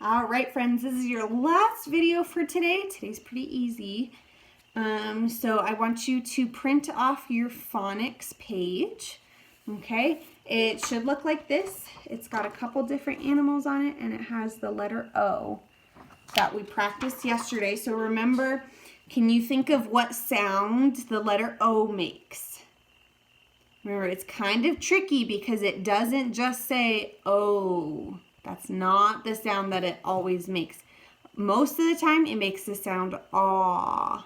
All right, friends, this is your last video for today. Today's pretty easy. So I want you to print off your phonics page. Okay, it should look like this. It's got a couple different animals on it, and it has the letter O that we practiced yesterday. So remember, can you think of what sound the letter O makes? Remember, it's kind of tricky because it doesn't just say O. That's not the sound that it always makes. Most of the time, it makes the sound aw.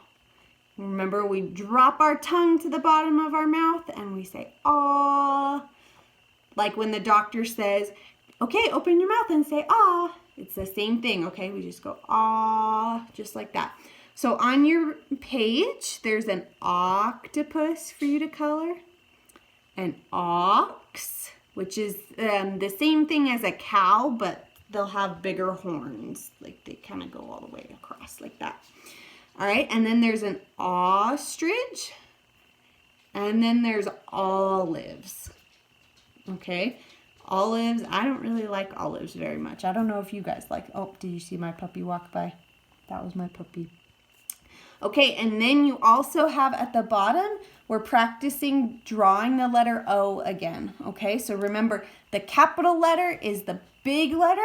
Remember, we drop our tongue to the bottom of our mouth and we say aw. Like when the doctor says, okay, open your mouth and say aw. It's the same thing, okay? We just go aw, just like that. So on your page, there's an octopus for you to color, an ox, which is the same thing as a cow, but they'll have bigger horns. Like they kind of go all the way across like that. All right, and then there's an ostrich, and then there's olives. Okay, olives, I don't really like olives very much. I don't know if you guys like, oh, did you see my puppy walk by? That was my puppy. Okay, and then you also have at the bottom, we're practicing drawing the letter O again. Okay, so remember, the capital letter is the big letter,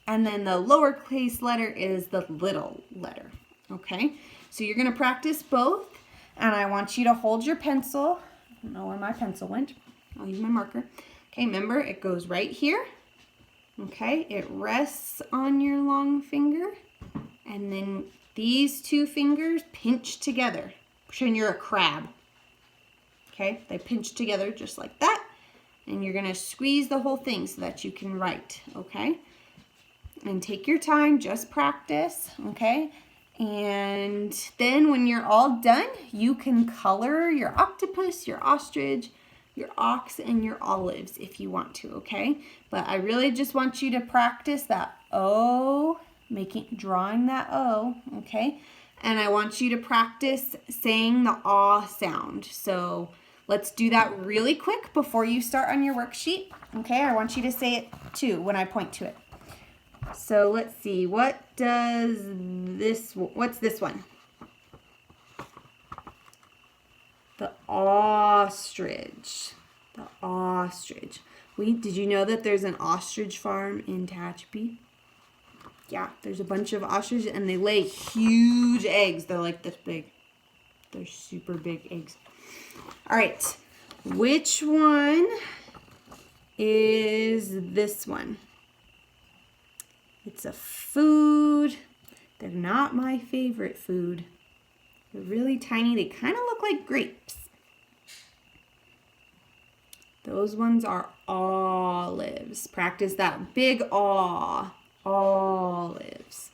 and then the lowercase letter is the little letter. Okay, so you're going to practice both, and I want you to hold your pencil. I don't know where my pencil went. I'll use my marker. Okay, remember, it goes right here. Okay, it rests on your long finger, and then these two fingers pinch together. Pretend you're a crab. Okay, they pinch together just like that, and you're going to squeeze the whole thing so that you can write, okay? And take your time, just practice, okay? And then when you're all done, you can color your octopus, your ostrich, your ox, and your olives if you want to, okay? But I really just want you to practice that O, drawing that O, okay? And I want you to practice saying the aw sound. So let's do that really quick before you start on your worksheet, okay? I want you to say it too when I point to it. So let's see, what's this one? The ostrich. The ostrich. Did you know that there's an ostrich farm in Tehachapi? Yeah, there's a bunch of ostriches and they lay huge eggs. They're like this big. They're super big eggs. All right, which one is this one? It's a food. They're not my favorite food. They're really tiny. They kind of look like grapes. Those ones are olives. Practice that big aw. Olives.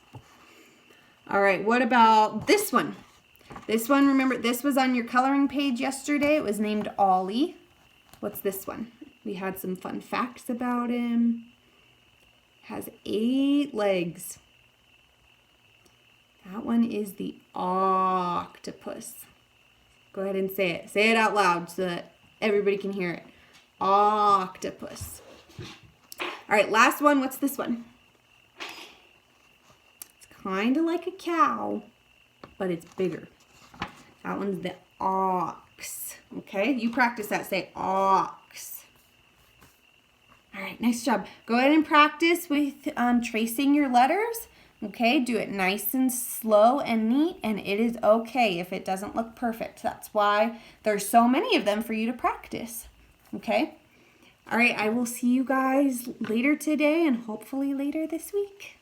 All right, what about this one? This one, remember, this was on your coloring page yesterday. It was named Ollie. What's this one? We had some fun facts about him. Has 8 legs. That one is the octopus. Go ahead and say it. Say it out loud so that everybody can hear it. Octopus. All right, last one. What's this one? It's kind of like a cow, but it's bigger. That one's the ox. Okay, you practice that. Say ox. All right, nice job. Go ahead and practice with tracing your letters. Okay, do it nice and slow and neat, and it is okay if it doesn't look perfect. That's why there's so many of them for you to practice. Okay? All right, I will see you guys later today and hopefully later this week.